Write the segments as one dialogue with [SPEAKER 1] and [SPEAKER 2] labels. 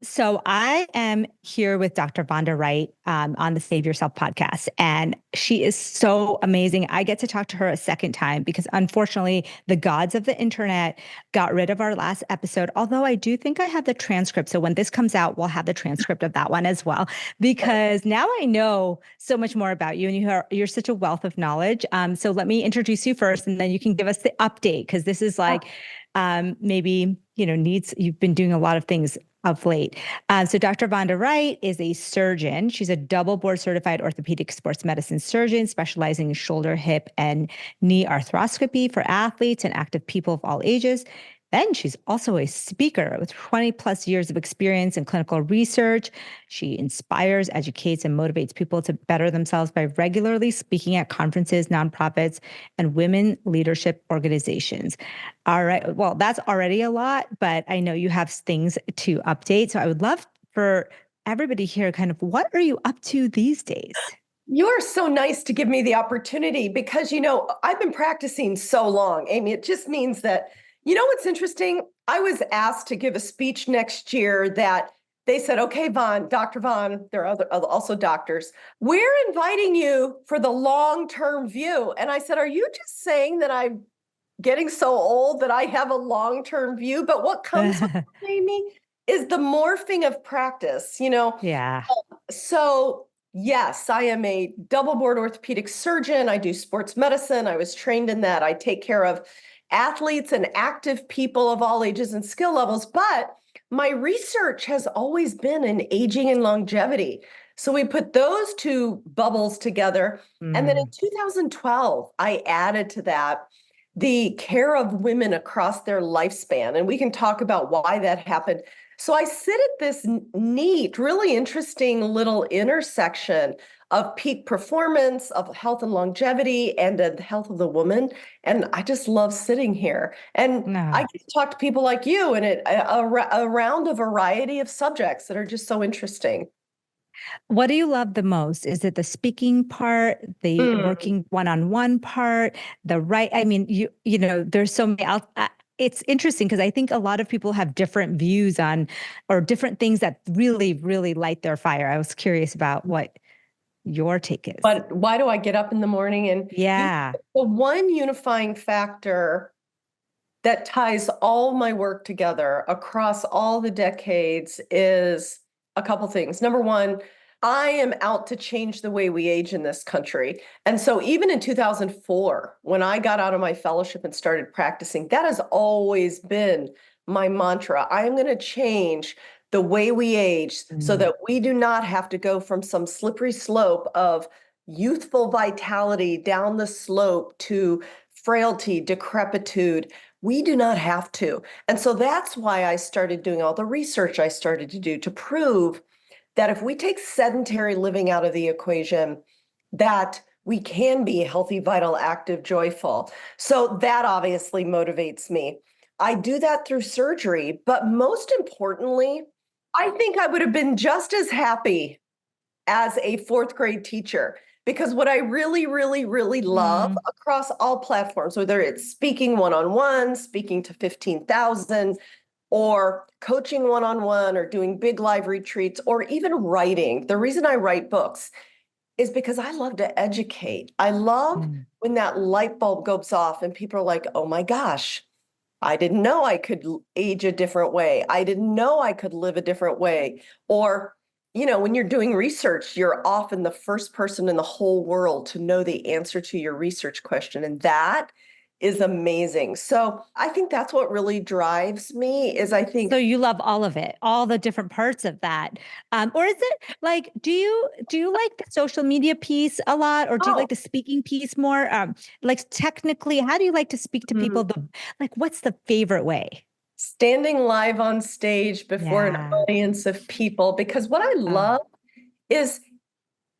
[SPEAKER 1] So I am here with Dr. Vonda Wright on the Save Yourself podcast, and she is so amazing. I get to talk to her a second time because unfortunately, the gods of the internet got rid of our last episode. Although I do think I have the transcript, so when this comes out, we'll have the transcript of that one as well. Because now I know so much more about you, and you're such a wealth of knowledge. So let me introduce you first, and then you can give us the update because this is like maybe needs. You've been doing a lot of things of late. So Dr. Vonda Wright is a surgeon. She's a double board certified orthopedic sports medicine surgeon specializing in shoulder, hip, and knee arthroscopy for athletes and active people of all ages. Then she's also a speaker with 20 plus years of experience in clinical research. She inspires, educates, and motivates people to better themselves by regularly speaking at conferences, nonprofits, and women leadership organizations. All right. Well, that's already a lot, but I know you have things to update. So I would love for everybody here kind of what are you up to these days?
[SPEAKER 2] You're so nice to give me the opportunity because, I've been practicing so long, Amy. It just means that, what's interesting? I was asked to give a speech next year that they said, okay, Dr. Vaughn, there are also doctors. We're inviting you for the long-term view. And I said, are you just saying that I'm getting so old that I have a long-term view? But what comes with it, Amy, is the morphing of practice.
[SPEAKER 1] Yeah.
[SPEAKER 2] So yes, I am a double board orthopedic surgeon. I do sports medicine. I was trained in that. I take care of athletes and active people of all ages and skill levels. But my research has always been in aging and longevity. So we put those two bubbles together. And then in
[SPEAKER 1] Mm.
[SPEAKER 2] 2012, I added to that the care of women across their lifespan. And we can talk about why that happened. So I sit at this neat, really interesting little intersection of peak performance, of health and longevity, and the health of the woman. And I just love sitting here. And I
[SPEAKER 1] No.
[SPEAKER 2] get to talk to people like you and around a variety of subjects that are just so interesting.
[SPEAKER 1] What do you love the most? Is it the speaking part, the
[SPEAKER 2] Mm.
[SPEAKER 1] working one-on-one part, the right? I mean, there's so many. It's interesting because I think a lot of people have different views on or different things that really, really light their fire. I was curious about what your take is.
[SPEAKER 2] But why do I get up in the morning? And
[SPEAKER 1] Yeah.
[SPEAKER 2] the one unifying factor that ties all my work together across all the decades is a couple things. Number one, I am out to change the way we age in this country. And so even in 2004, when I got out of my fellowship and started practicing, that has always been my mantra. I am going to change the way we age so
[SPEAKER 1] Mm.
[SPEAKER 2] that we do not have to go from some slippery slope of youthful vitality down the slope to frailty, decrepitude. We do not have to. And so that's why I started doing all the research I started to do to prove that if we take sedentary living out of the equation, that we can be healthy, vital, active, joyful. So that obviously motivates me. I do that through surgery, but most importantly, I think I would have been just as happy as a fourth grade teacher. Because what I really, really, really love
[SPEAKER 1] Mm.
[SPEAKER 2] across all platforms, whether it's speaking one-on-one, speaking to 15,000, or coaching one-on-one, or doing big live retreats, or even writing. The reason I write books is because I love to educate. I love
[SPEAKER 1] Mm.
[SPEAKER 2] when that light bulb goes off and people are like, oh my gosh, I didn't know I could age a different way. I didn't know I could live a different way. Or, when you're doing research, you're often the first person in the whole world to know the answer to your research question. And that is amazing. So I think that's what really drives me is I
[SPEAKER 1] So
[SPEAKER 2] think,
[SPEAKER 1] you love all of it, all the different parts of that. Or is it like, do you like the social media piece a lot, or do you like
[SPEAKER 2] oh,
[SPEAKER 1] the speaking piece more? Like technically, how do you like to speak to people?
[SPEAKER 2] mm,
[SPEAKER 1] Like, what's the favorite way?
[SPEAKER 2] standing live on stage before an
[SPEAKER 1] Yeah.
[SPEAKER 2] audience of people, because what I
[SPEAKER 1] Oh,
[SPEAKER 2] love is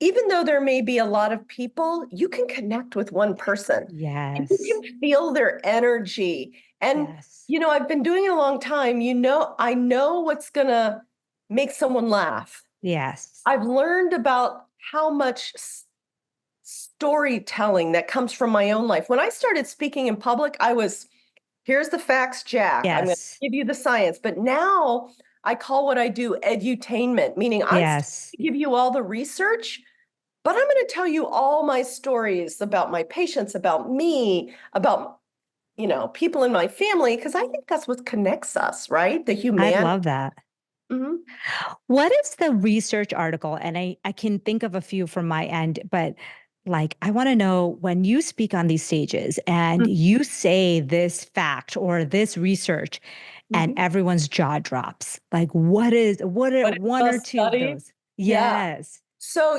[SPEAKER 2] even though there may be a lot of people, you can connect with one person and you
[SPEAKER 1] yes.
[SPEAKER 2] can feel their energy. And,
[SPEAKER 1] Yes.
[SPEAKER 2] I've been doing it a long time. I know what's going to make someone laugh.
[SPEAKER 1] Yes.
[SPEAKER 2] I've learned about how much storytelling that comes from my own life. When I started speaking in public, here's the facts, Jack. I'm going to
[SPEAKER 1] Yes.
[SPEAKER 2] give you the science. But now I call what I do edutainment, meaning I'm still
[SPEAKER 1] Yes.
[SPEAKER 2] gonna give you all the research, but I'm going to tell you all my stories about my patients, about me, about, people in my family, because I think that's what connects us, right? The
[SPEAKER 1] I
[SPEAKER 2] humanity.
[SPEAKER 1] love that.
[SPEAKER 2] Mhm.
[SPEAKER 1] What is the research article? And I can think of a few from my end, but like I want to know when you speak on these stages and you say this fact or this research and
[SPEAKER 2] Mhm.
[SPEAKER 1] everyone's jaw drops. Like what are
[SPEAKER 2] What is
[SPEAKER 1] one
[SPEAKER 2] the
[SPEAKER 1] or two of
[SPEAKER 2] study?
[SPEAKER 1] those?
[SPEAKER 2] Yeah.
[SPEAKER 1] Yes.
[SPEAKER 2] So,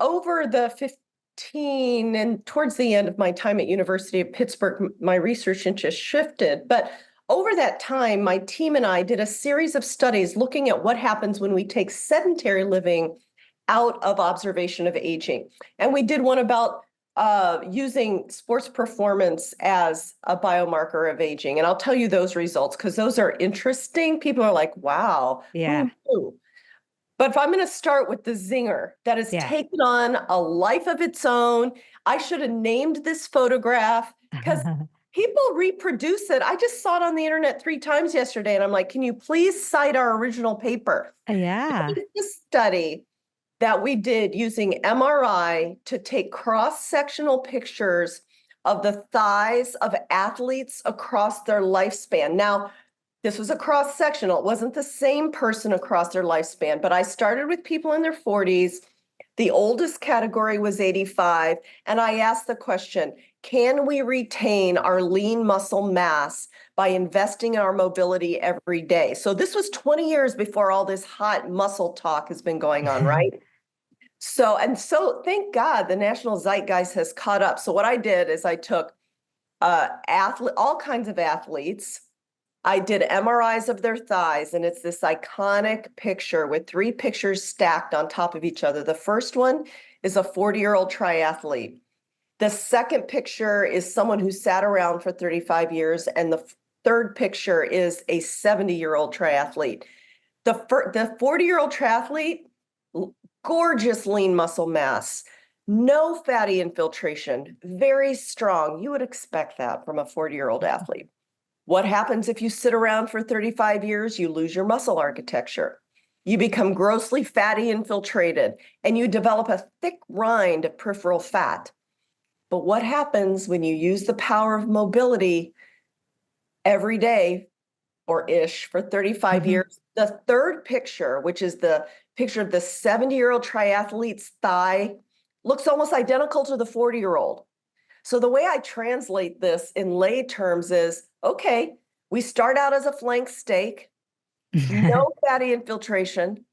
[SPEAKER 2] over the 15 and towards the end of my time at University of Pittsburgh, my research interest shifted. But over that time, my team and I did a series of studies looking at what happens when we take sedentary living out of observation of aging. And we did one about using sports performance as a biomarker of aging. And I'll tell you those results because those are interesting. People are like, wow,
[SPEAKER 1] Yeah.
[SPEAKER 2] who knew? But if I'm going to start with the zinger that has
[SPEAKER 1] Yeah.
[SPEAKER 2] taken on a life of its own, I should have named this photograph because people reproduce it. I just saw it on the internet 3 times yesterday, and I'm like, can you please cite our original paper?
[SPEAKER 1] Yeah.
[SPEAKER 2] This is a study that we did using MRI to take cross-sectional pictures of the thighs of athletes across their lifespan. Now, this was a cross-sectional. It wasn't the same person across their lifespan, but I started with people in their 40s. The oldest category was 85, and I asked the question, can we retain our lean muscle mass by investing in our mobility every day? So this was 20 years before all this hot muscle talk has been going on, right? So thank God the national zeitgeist has caught up. So what I did is I took all kinds of athletes. I did MRIs of their thighs, and it's this iconic picture with 3 pictures stacked on top of each other. The first one is a 40-year-old triathlete. The second picture is someone who sat around for 35 years, and the third picture is a 70-year-old triathlete. The 40-year-old triathlete, gorgeous lean muscle mass, no fatty infiltration, very strong. You would expect that from a 40-year-old athlete. What happens if you sit around for 35 years? You lose your muscle architecture. You become grossly fatty infiltrated, and you develop a thick rind of peripheral fat. But what happens when you use the power of mobility every day or ish for 35
[SPEAKER 1] Mhm.
[SPEAKER 2] years? The third picture, which is the picture of the 70-year-old triathlete's thigh, looks almost identical to the 40-year-old. So the way I translate this in lay terms is, okay, we start out as a flank steak, no fatty infiltration.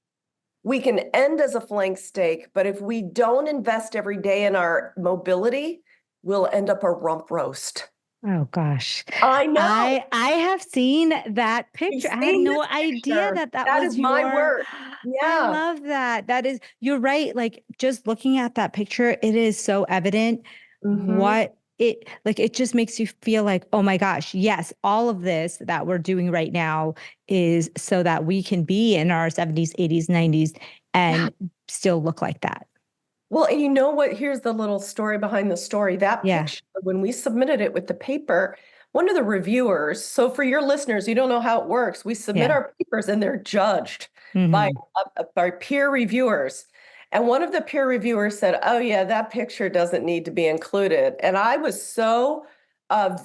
[SPEAKER 2] We can end as a flank steak, but if we don't invest every day in our mobility, we'll end up a rump roast.
[SPEAKER 1] Oh gosh.
[SPEAKER 2] I know.
[SPEAKER 1] I have seen that
[SPEAKER 2] You've
[SPEAKER 1] picture. I had
[SPEAKER 2] seen
[SPEAKER 1] no
[SPEAKER 2] this
[SPEAKER 1] idea
[SPEAKER 2] picture.
[SPEAKER 1] that that
[SPEAKER 2] That is
[SPEAKER 1] was
[SPEAKER 2] my
[SPEAKER 1] your
[SPEAKER 2] work.
[SPEAKER 1] I
[SPEAKER 2] Yeah.
[SPEAKER 1] love that. That is you're right. Like just looking at that picture, it is so evident
[SPEAKER 2] Mhm.
[SPEAKER 1] what it like it just makes you feel like, "Oh my gosh, yes, all of this that we're doing right now is so that we can be in our 70s, 80s, 90s
[SPEAKER 2] Yeah.
[SPEAKER 1] and still look like that."
[SPEAKER 2] Well, and you know what? Here's the little story behind the story. That
[SPEAKER 1] Yeah.
[SPEAKER 2] picture, when we submitted it with the paper, one of the reviewers, so for your listeners, you don't know how it works. We submit
[SPEAKER 1] Yeah.
[SPEAKER 2] our papers and they're judged by,
[SPEAKER 1] Mhm.
[SPEAKER 2] by peer reviewers. And one of the peer reviewers said, oh, yeah, that picture doesn't need to be included. And I was so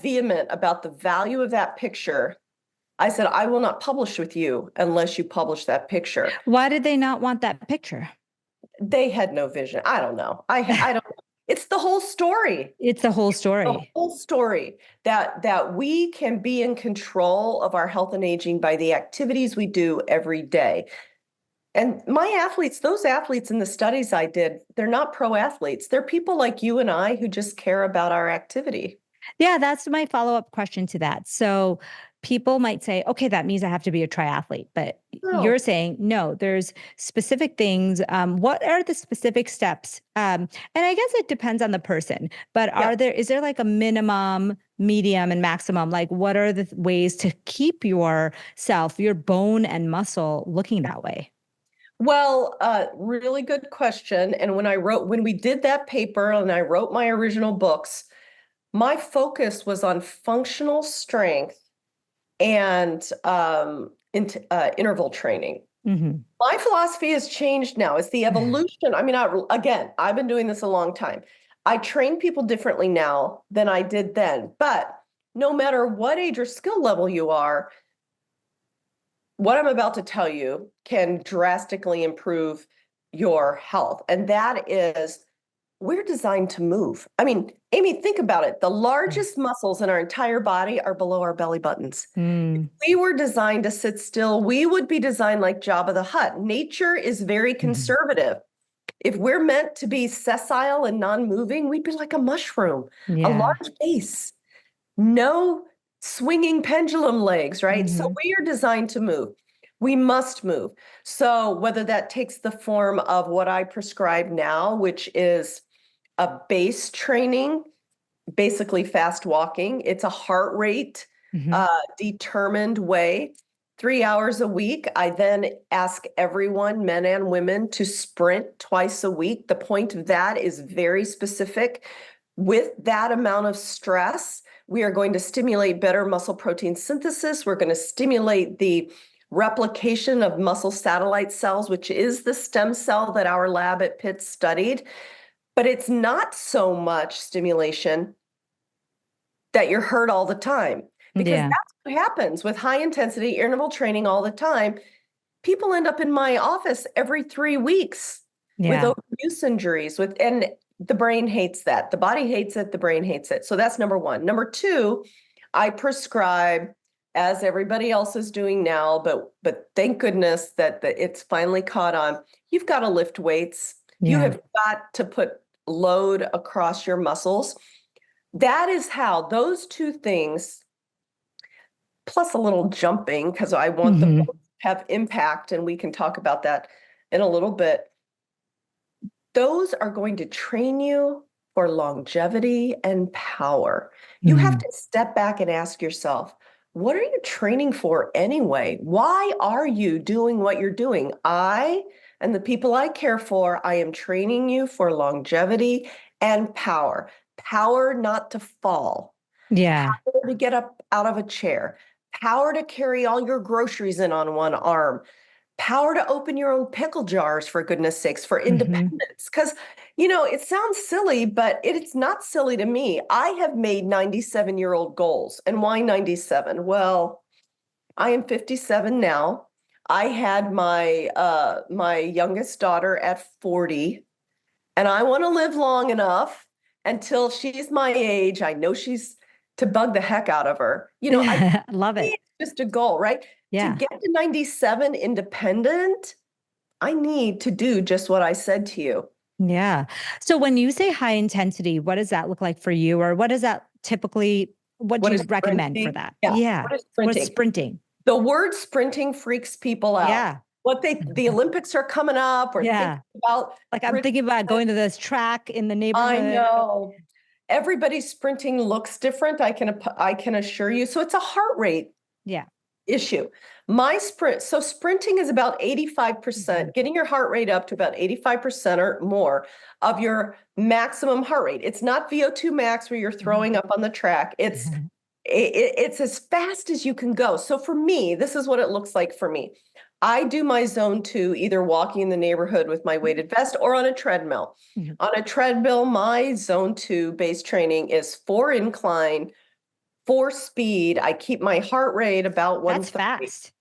[SPEAKER 2] vehement about the value of that picture. I said, I will not publish with you unless you publish that picture.
[SPEAKER 1] Why did they not want that picture?
[SPEAKER 2] They had no vision. I don't know. I don't. It's the whole story.
[SPEAKER 1] It's the whole
[SPEAKER 2] The
[SPEAKER 1] story.
[SPEAKER 2] whole story that we can be in control of our health and aging by the activities we do every day. And my athletes, those athletes in the studies I did, they're not pro athletes. They're people like you and I who just care about our activity.
[SPEAKER 1] Yeah, that's my follow-up question to that. So people might say, okay, that means I have to be a triathlete. But you're
[SPEAKER 2] No.
[SPEAKER 1] saying, no, there's specific things. What are the specific steps? And I guess it depends on the person, but
[SPEAKER 2] Yeah.
[SPEAKER 1] is there like a minimum, medium, and maximum? Like, what are the ways to keep yourself, your bone and muscle looking that way?
[SPEAKER 2] Well, really good question. And when we did that paper and I wrote my original books, my focus was on functional strength and interval training.
[SPEAKER 1] Mm-hmm.
[SPEAKER 2] My philosophy has changed now. It's the evolution. I mean, again, I've been doing this a long time. I train people differently now than I did then. But no matter what age or skill level you are, what I'm about to tell you can drastically improve your health. And that is, we're designed to move. I mean, Amy, think about it. The largest muscles in our entire body are below our belly buttons. If we were designed to sit still, we would be designed like Jabba the Hutt. Nature is very conservative. If we're meant to be sessile and non-moving, we'd be like a mushroom, a
[SPEAKER 1] Yeah.
[SPEAKER 2] large base, no swinging pendulum legs, right? So we are designed to move. We must move. So whether that takes the form of what I prescribe now, which is a base training, basically fast walking. It's a heart rate determined way, 3 hours a week. I then ask everyone, men and women, to sprint twice a week. The point of that is very specific. With that amount of stress, we are going to stimulate better muscle protein synthesis. We're going to stimulate the replication of muscle satellite cells, which is the stem cell that our lab at Pitt studied. But it's not so much stimulation that you're hurt all the time, because that's what happens with high intensity interval training all the time. People end up in my office every 3 weeks with overuse injuries, and the brain hates that. The body hates it, the brain hates it. So that's number one. Number two, I prescribe, as everybody else is doing now, but thank goodness that it's finally caught on. You've got to lift weights. You have got to put load across your muscles. That is how those two things, plus a little jumping, because I want them to have impact, and we can talk about that in a little bit. Those are going to train you for longevity and power. You have to step back and ask yourself, what are you training for anyway? Why are you doing what you're doing? I and the people I care for, I am training you for longevity and power. Power not to fall.
[SPEAKER 1] Yeah.
[SPEAKER 2] Power to get up out of a chair. Power to carry all your groceries in on one arm. Power to open your own pickle jars, for goodness sakes, for independence. Because, it sounds silly, but it's not silly to me. I have made 97-year-old goals. And why 97? Well, I am 57 now. I had my youngest daughter at 40, and I want to live long enough until she's my age. I know she's to bug the heck out of her. I
[SPEAKER 1] love it.
[SPEAKER 2] It's just a goal, right?
[SPEAKER 1] Yeah.
[SPEAKER 2] To get to 97 independent, I need to do just what I said to you.
[SPEAKER 1] Yeah. So when you say high intensity, what does that look like for you? Or what is that typically, what do you recommend for that?
[SPEAKER 2] Yeah. What is sprinting?
[SPEAKER 1] What's sprinting?
[SPEAKER 2] The word sprinting freaks people out.
[SPEAKER 1] Yeah.
[SPEAKER 2] The Olympics are coming up, or thinking about.
[SPEAKER 1] Like I'm thinking about going to this track in the neighborhood.
[SPEAKER 2] I know. Everybody's sprinting looks different. I can assure you. So it's a heart rate issue. So sprinting is about 85%, getting your heart rate up to about 85% or more of your maximum heart rate. It's not VO2 max where you're throwing up on the track. It's as fast as you can go. So for me, this is what it looks like for me. I do my zone 2 either walking in the neighborhood with my weighted vest or on a treadmill. On a treadmill, my zone 2 base training is 4 incline, 4 speed. I keep my heart rate about 130.
[SPEAKER 1] That's fast.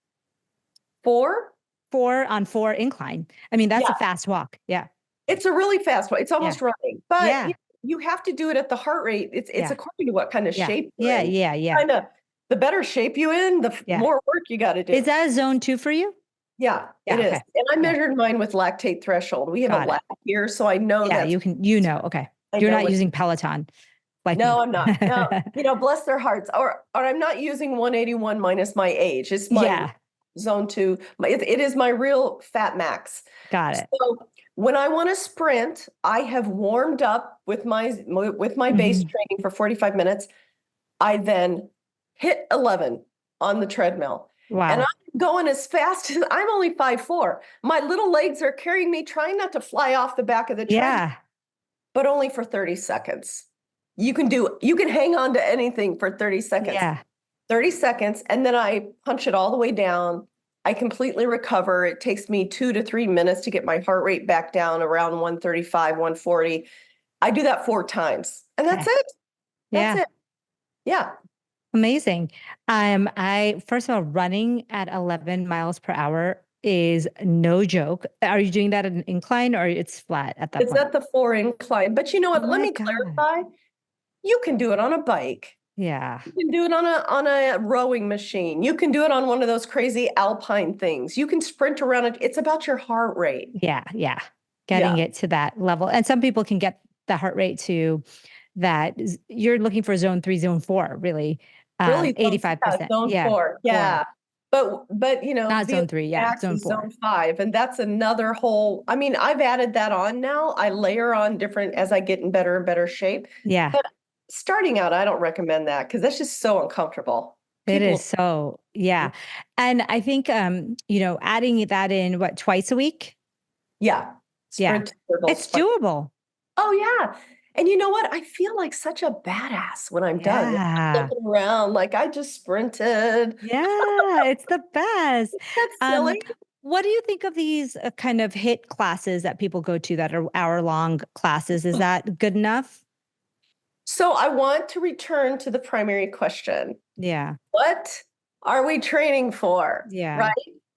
[SPEAKER 2] 4
[SPEAKER 1] on 4 incline. I mean, that's a fast walk. Yeah.
[SPEAKER 2] It's a really fast walk. It's almost running, but you have to do it at the heart rate. It's according to what kind of shape you're in. Yeah. The better shape you in, the more work you got to do.
[SPEAKER 1] Is that a zone 2 for you?
[SPEAKER 2] Yeah, it is. And I measured mine with lactate threshold. We have a lab here, so I know that.
[SPEAKER 1] Yeah, okay. You're not using Peloton.
[SPEAKER 2] No, I'm not. No, bless their hearts. Or I'm not using 181 minus my age. It's my zone 2. It is my real fat max.
[SPEAKER 1] Got it.
[SPEAKER 2] So when I want to sprint, I have warmed up with my base training for 45 minutes. I then hit 11 on the treadmill.
[SPEAKER 1] Wow.
[SPEAKER 2] And I'm going as fast as I'm only 5'4". My little legs are carrying me, trying not to fly off the back of the treadmill, but only for 30 seconds. You can hang on to anything for 30 seconds. 30 seconds. And then I punch it all the way down I completely recover. It takes me 2 to 3 minutes to get my heart rate back down around 135, 140. I do that 4 times, and that's
[SPEAKER 1] Okay.
[SPEAKER 2] it. That's
[SPEAKER 1] Yeah.
[SPEAKER 2] it. Yeah.
[SPEAKER 1] Amazing. I first of all, running at 11 miles per hour is no joke. Are you doing that at an incline or it's flat at that
[SPEAKER 2] It's
[SPEAKER 1] point?
[SPEAKER 2] at the 4 incline. But you know
[SPEAKER 1] Oh
[SPEAKER 2] what? Let
[SPEAKER 1] my
[SPEAKER 2] me
[SPEAKER 1] God.
[SPEAKER 2] clarify. You can do it on a bike.
[SPEAKER 1] Yeah.
[SPEAKER 2] You can do it on a rowing machine. You can do it on one of those crazy alpine things. You can sprint around it. It's about your heart rate.
[SPEAKER 1] Yeah. Yeah. Getting
[SPEAKER 2] Yeah.
[SPEAKER 1] it to that level. And some people can get the heart rate to you're looking for zone 3, zone 4, really.
[SPEAKER 2] Really, yeah,
[SPEAKER 1] 85%.
[SPEAKER 2] zone
[SPEAKER 1] Yeah.
[SPEAKER 2] 4.
[SPEAKER 1] 4.
[SPEAKER 2] Yeah. But
[SPEAKER 1] Not
[SPEAKER 2] the
[SPEAKER 1] zone 3. Yeah.
[SPEAKER 2] max
[SPEAKER 1] Zone
[SPEAKER 2] is
[SPEAKER 1] 4.
[SPEAKER 2] zone 5. And that's another whole, I mean, I've added that on now. I layer on different as I get in better and better shape.
[SPEAKER 1] Yeah.
[SPEAKER 2] But starting out, I don't recommend that because that's just so uncomfortable.
[SPEAKER 1] It is
[SPEAKER 2] People,
[SPEAKER 1] so, yeah. And I think, adding that in twice a week?
[SPEAKER 2] yeah,
[SPEAKER 1] Yeah.
[SPEAKER 2] sprint intervals.
[SPEAKER 1] It's doable.
[SPEAKER 2] Oh, yeah. And you know what? I feel like such a badass when I'm done. I'm
[SPEAKER 1] Yeah.
[SPEAKER 2] looking around like I just sprinted.
[SPEAKER 1] Yeah, it's the best.
[SPEAKER 2] That's
[SPEAKER 1] Um,
[SPEAKER 2] silly.
[SPEAKER 1] what do you think of these kind of HIIT classes that people go to that are hour-long classes? Is that good enough?
[SPEAKER 2] So I want to return to the primary question.
[SPEAKER 1] Yeah.
[SPEAKER 2] What are we training for?
[SPEAKER 1] Yeah.
[SPEAKER 2] Right?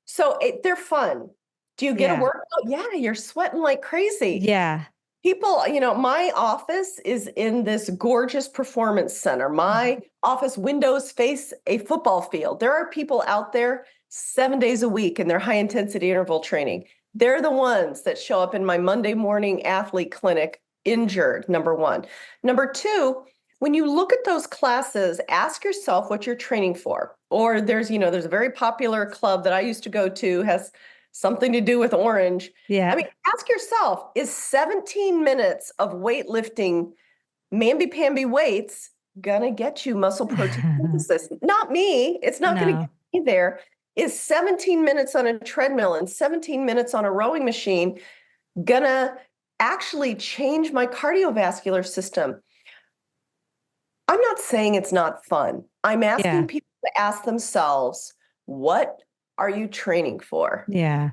[SPEAKER 2] So they're fun. Do you get a
[SPEAKER 1] Yeah.
[SPEAKER 2] workout? Yeah, you're sweating like crazy.
[SPEAKER 1] Yeah.
[SPEAKER 2] People, my office is in this gorgeous performance center. My office windows face a football field. There are people out there 7 days a week in their high intensity interval training. They're the ones that show up in my Monday morning athlete clinic injured, number one. Number two, when you look at those classes, ask yourself what you're training for. Or there's a very popular club that I used to go to, has something to do with orange. I
[SPEAKER 1] Yeah.
[SPEAKER 2] mean, ask yourself, is 17 minutes of weightlifting, mamby-pamby weights, gonna get you muscle protein synthesis? Not me. It's not gonna
[SPEAKER 1] No.
[SPEAKER 2] get me there. Is 17 minutes on a treadmill and 17 minutes on a rowing machine gonna actually change my cardiovascular system? I'm not saying it's not fun. I'm
[SPEAKER 1] Yeah.
[SPEAKER 2] asking people to ask themselves, what are you training for?
[SPEAKER 1] Yeah.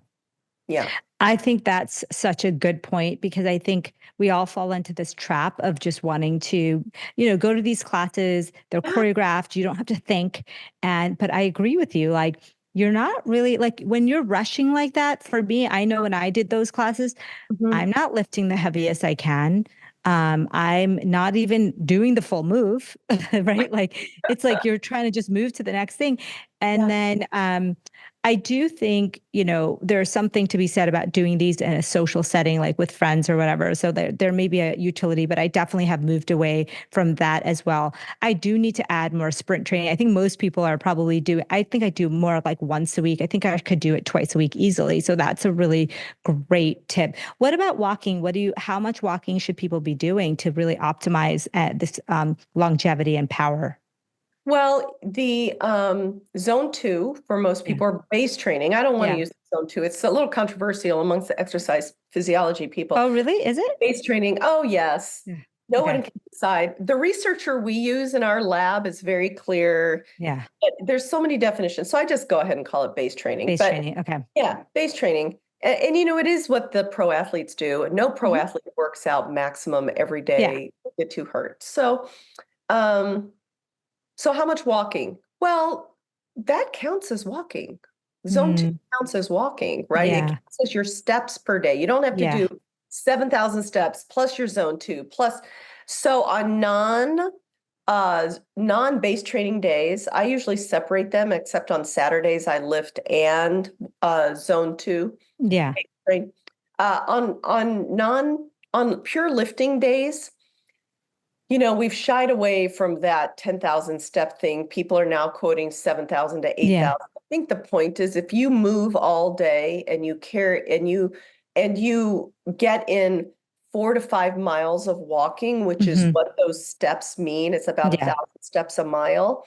[SPEAKER 2] Yeah.
[SPEAKER 1] I think that's such a good point because I think we all fall into this trap of just wanting to, go to these classes, they're choreographed, you don't have to think. But I agree with you. Like, you're not really like when you're rushing like that. For me, I know when I did those classes,
[SPEAKER 2] Mhm.
[SPEAKER 1] I'm not lifting the heaviest I can. I'm not even doing the full move, right? Like it's like you're trying to just move to the next thing. And
[SPEAKER 2] Yeah.
[SPEAKER 1] then I do think, there's something to be said about doing these in a social setting, like with friends or whatever. So there may be a utility, but I definitely have moved away from that as well. I do need to add more sprint training. I think most people are probably I think I do more of like once a week. I think I could do it twice a week easily. So that's a really great tip. What about walking? How much walking should people be doing to really optimize this longevity and power?
[SPEAKER 2] Well, the zone 2 for most
[SPEAKER 1] Yeah.
[SPEAKER 2] people are base training. I don't want to
[SPEAKER 1] Yeah.
[SPEAKER 2] use zone 2. It's a little controversial amongst the exercise physiology people.
[SPEAKER 1] Oh, really? Is it?
[SPEAKER 2] Base training, oh yes.
[SPEAKER 1] Yeah.
[SPEAKER 2] No one
[SPEAKER 1] Okay.
[SPEAKER 2] can decide. The researcher we use in our lab is very clear.
[SPEAKER 1] Yeah.
[SPEAKER 2] But there's so many definitions. So I just go ahead and call it base training.
[SPEAKER 1] Base
[SPEAKER 2] But
[SPEAKER 1] training. Okay.
[SPEAKER 2] yeah, base training. And it is what the pro athletes do. No pro
[SPEAKER 1] Mhm.
[SPEAKER 2] athlete works out maximum every
[SPEAKER 1] Yeah.
[SPEAKER 2] day, get too hurt. Um, so how much walking? Well, that counts as walking. Zone 2
[SPEAKER 1] Mm,
[SPEAKER 2] counts as walking, right? It
[SPEAKER 1] yeah.
[SPEAKER 2] counts as your steps per day. You don't have to
[SPEAKER 1] Yeah.
[SPEAKER 2] do 7,000 steps plus your zone 2 plus. So on non-base training days, I usually separate them, except on Saturdays I lift and zone 2
[SPEAKER 1] Yeah.
[SPEAKER 2] train. On pure lifting days, we've shied away from that 10,000 step thing. People are now quoting 7,000 to
[SPEAKER 1] Yeah.
[SPEAKER 2] 8,000. I think the point is if you move all day and you carry and you get in 4 to 5 miles of walking, which is
[SPEAKER 1] Hmm.
[SPEAKER 2] what those steps mean. It's about a
[SPEAKER 1] Yeah.
[SPEAKER 2] thousand steps a mile.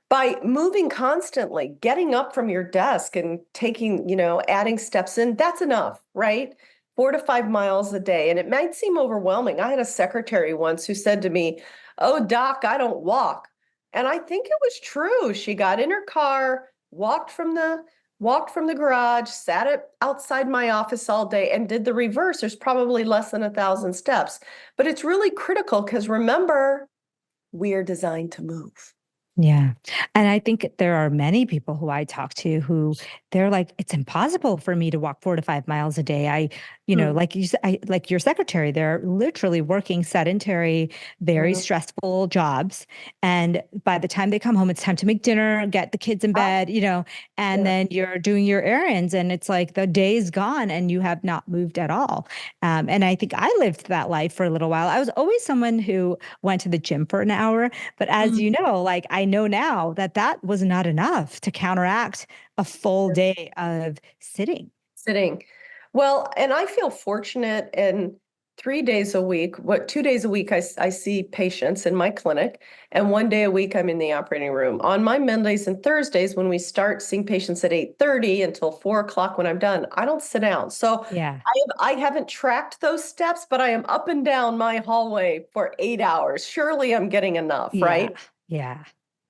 [SPEAKER 2] By moving constantly, getting up from your desk and taking, adding steps in, that's enough, right? 4 to 5 miles a day. And it might seem overwhelming. I had a secretary once who said to me, "Oh, doc, I don't walk." And I think it was true. She got in her car, walked from the walked from the garage, outside my office all day, and did the reverse, there's probably less than 1,000 steps. But it's really critical because remember, we are designed to move.
[SPEAKER 1] Yeah. And I think there are many people who I talk to who they're like, it's impossible for me to walk 4 to 5 miles a day.
[SPEAKER 2] Mm,
[SPEAKER 1] like you said, like your secretary, they're literally working sedentary, very
[SPEAKER 2] mhm.
[SPEAKER 1] stressful jobs. And by the time they come home, it's time to make dinner, get the kids in
[SPEAKER 2] Ah,
[SPEAKER 1] bed, and
[SPEAKER 2] yeah.
[SPEAKER 1] then you're doing your errands and it's like the day's gone and you have not moved at all. And I think I lived that life for a little while. I was always someone who went to the gym for an hour, but as
[SPEAKER 2] Mm,
[SPEAKER 1] you know, like I know now that that was not enough to counteract a full
[SPEAKER 2] yeah.
[SPEAKER 1] day of sitting.
[SPEAKER 2] Sitting. Well, and I feel fortunate in 3 days a week. 2 days a week, I see patients in my clinic, and 1 day a week, I'm in the operating room. On my Mondays and Thursdays, when we start seeing patients at 8:30 until 4 o'clock when I'm done, I don't sit down. So
[SPEAKER 1] Yeah.
[SPEAKER 2] I haven't tracked those steps, but I am up and down my hallway for 8 hours. Surely I'm getting enough,
[SPEAKER 1] Yeah.
[SPEAKER 2] right?
[SPEAKER 1] Yeah.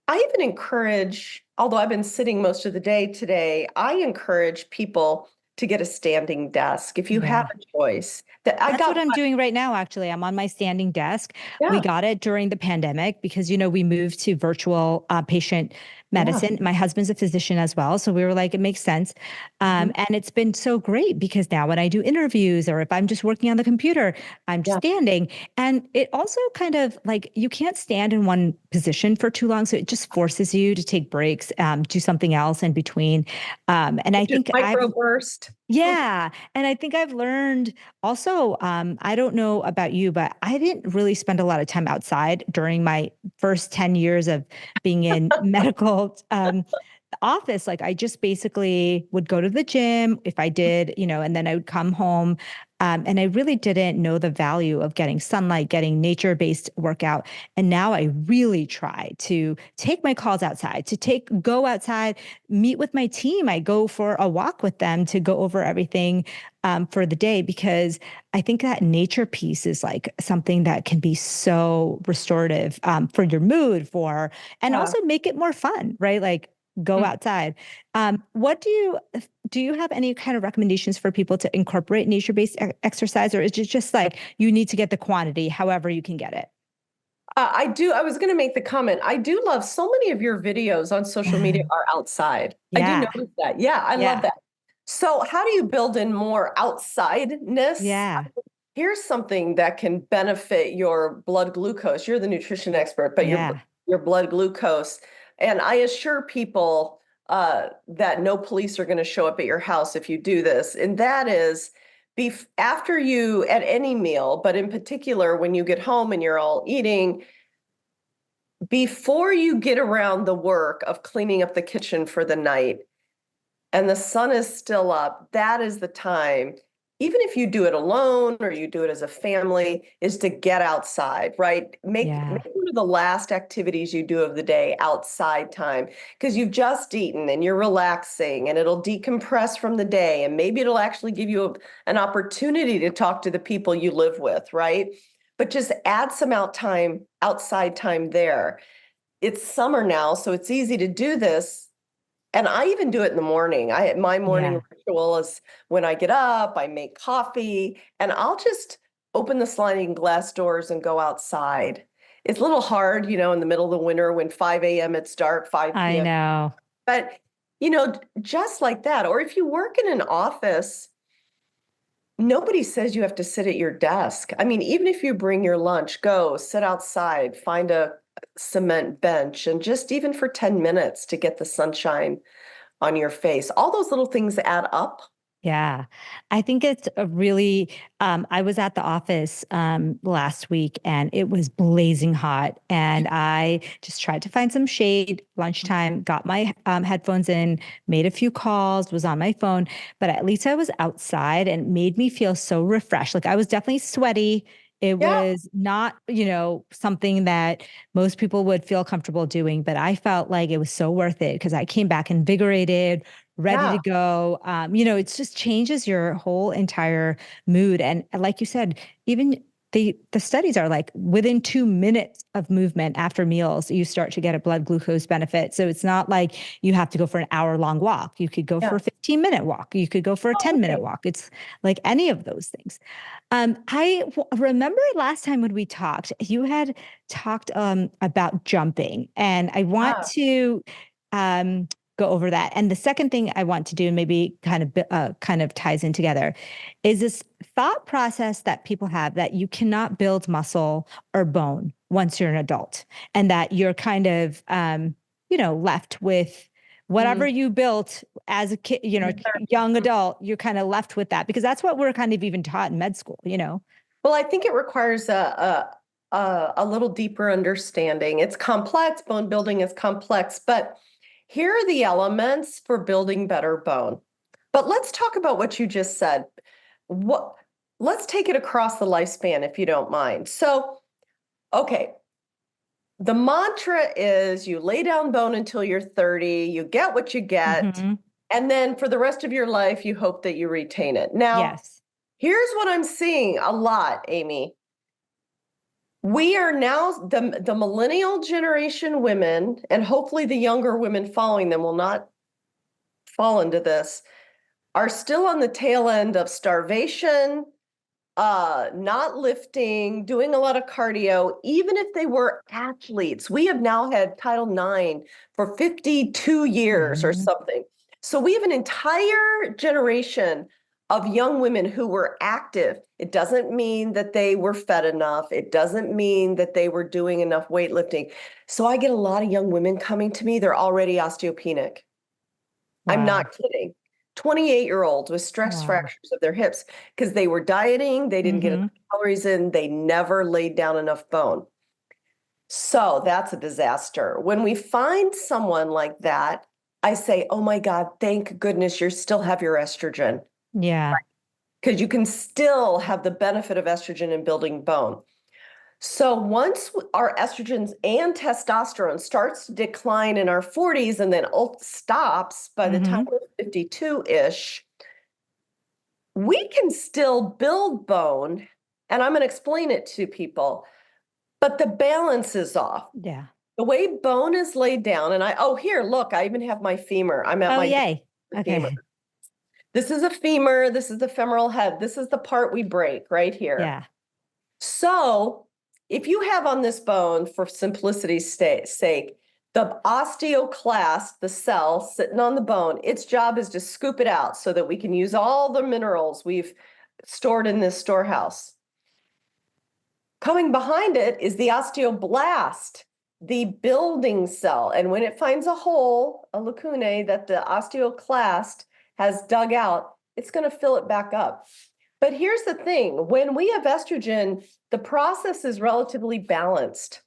[SPEAKER 2] I even encourage, although I've been sitting most of the day today, I encourage people to get a standing desk if you have
[SPEAKER 1] Yeah.
[SPEAKER 2] a choice. That I
[SPEAKER 1] That's
[SPEAKER 2] got
[SPEAKER 1] what I'm
[SPEAKER 2] my,
[SPEAKER 1] doing right now, actually. I'm on my standing desk. We
[SPEAKER 2] yeah,
[SPEAKER 1] got it during the pandemic because, we moved to virtual patient
[SPEAKER 2] yeah.
[SPEAKER 1] medicine. My husband's a physician as well. So we were like, it makes sense.
[SPEAKER 2] Mhm.
[SPEAKER 1] And it's been so great because now when I do interviews or if I'm just working on the computer, I'm
[SPEAKER 2] Yeah,
[SPEAKER 1] standing. And it also kind of like you can't stand in one position for too long. So it just forces you to take breaks, do something else in between. And I
[SPEAKER 2] just
[SPEAKER 1] think
[SPEAKER 2] microburst.
[SPEAKER 1] yeah. And I think I've learned also, I don't know about you, but I didn't really spend a lot of time outside during my first 10 years of being in medical office. Like I just basically would go to the gym if I did, and then I would come home. And I really didn't know the value of getting sunlight, getting nature-based workout. And now I really try to take my calls outside, go outside, meet with my team. I go for a walk with them to go over everything for the day because I think that nature piece is like something that can be so restorative for your mood, and
[SPEAKER 2] Yeah.
[SPEAKER 1] also make it more fun, right? Like go
[SPEAKER 2] Mm.
[SPEAKER 1] outside. What do you have any kind of recommendations for people to incorporate nature-based exercise, or is it just like you need to get the quantity however you can get it?
[SPEAKER 2] I do. I was going to make the comment. I do love so many of your videos on social media are outside. I do
[SPEAKER 1] Yeah,
[SPEAKER 2] notice that. Yeah, I love
[SPEAKER 1] yeah,
[SPEAKER 2] that. So, how do you build in more outsideness?
[SPEAKER 1] yeah,
[SPEAKER 2] Here's something that can benefit your blood glucose. You're the nutrition expert, but
[SPEAKER 1] yeah,
[SPEAKER 2] your blood glucose. And I assure people that no police are going to show up at your house if you do this. And that is after you at any meal, but in particular when you get home and you're all eating, before you get around the work of cleaning up the kitchen for the night and the sun is still up, that is the time, even if you do it alone or you do it as a family, is to get outside, right? Make
[SPEAKER 1] yeah,
[SPEAKER 2] one of the last activities you do of the day outside time because you've just eaten and you're relaxing and it'll decompress from the day. And maybe it'll actually give you an opportunity to talk to the people you live with, right? But just add some outside time there. It's summer now, so it's easy to do this, and I even do it in the morning. My morning
[SPEAKER 1] yeah.
[SPEAKER 2] ritual is when I get up, I make coffee, and I'll just open the sliding glass doors and go outside. It's a little hard, in the middle of the winter when 5 a.m. it's dark, 5
[SPEAKER 1] I
[SPEAKER 2] p.m.
[SPEAKER 1] know.
[SPEAKER 2] But, just like that. Or if you work in an office, nobody says you have to sit at your desk. I mean, even if you bring your lunch, go sit outside, find a cement bench, and just even for 10 minutes to get the sunshine on your face. All those little things add up.
[SPEAKER 1] Yeah. I think it's a really, I was at the office last week and it was blazing hot. And I just tried to find some shade lunchtime, got my headphones in, made a few calls, was on my phone, but at least I was outside and it made me feel so refreshed. Like I was definitely sweaty. It
[SPEAKER 2] Yeah,
[SPEAKER 1] was not, something that most people would feel comfortable doing, but I felt like it was so worth it because I came back invigorated, ready
[SPEAKER 2] yeah.
[SPEAKER 1] to go. It's just changes your whole entire mood. And like you said, even the studies are like within 2 minutes of movement after meals, you start to get a blood glucose benefit. So it's not like you have to go for an hour-long walk. You could go for a 15-minute walk. You could go for a 10-minute walk. It's like any of those things. Remember last time when we talked, you had talked about jumping, and I want to go over that. And the second thing I want to do, and maybe kind of ties in together, is this thought process that people have that you cannot build muscle or bone once you're an adult, and that you're kind of left with whatever you built as a kid, young adult. You're kind of left with that, because that's what we're kind of even taught in med school.
[SPEAKER 2] Well, I think it requires a little deeper understanding. It's complex. Bone building is complex, but here are the elements for building better bone. But let's talk about what you just said. Let's take it across the lifespan, if you don't mind. So, okay, the mantra is you lay down bone until you're 30, you get what you get, and then for the rest of your life, you hope that you retain it. Now, here's what I'm seeing a lot, Amy. We are now, the millennial generation women, and hopefully the younger women following them will not fall into this, are still on the tail end of starvation, not lifting, doing a lot of cardio, even if they were athletes. We have now had Title IX for 52 years or something. So we have an entire generation of young women who were active. It doesn't mean that they were fed enough. It doesn't mean that they were doing enough weightlifting. So I get a lot of young women coming to me. They're already osteopenic. Wow. I'm not kidding. 28-year-olds with stress fractures of their hips because they were dieting. They didn't get enough calories in. They never laid down enough bone. So that's a disaster. When we find someone like that, I say, oh my God, thank goodness you still have your estrogen.
[SPEAKER 1] Yeah.
[SPEAKER 2] Because you can still have the benefit of estrogen in building bone. So once our estrogens and testosterone starts to decline in our 40s and then stops by the time we're 52-ish, we can still build bone. And I'm going to explain it to people, but the balance is off.
[SPEAKER 1] Yeah.
[SPEAKER 2] The way bone is laid down, and here, look, I even have my femur. I'm at my
[SPEAKER 1] yay.
[SPEAKER 2] femur. This is a femur. This is the femoral head. This is the part we break right here.
[SPEAKER 1] Yeah.
[SPEAKER 2] So if you have on this bone, for simplicity's sake, the osteoclast, the cell sitting on the bone, its job is to scoop it out so that we can use all the minerals we've stored in this storehouse. Coming behind it is the osteoblast, the building cell. And when it finds a hole, a lacunae that the osteoclast has dug out, it's going to fill it back up. But here's the thing. When we have estrogen, the process is relatively balanced.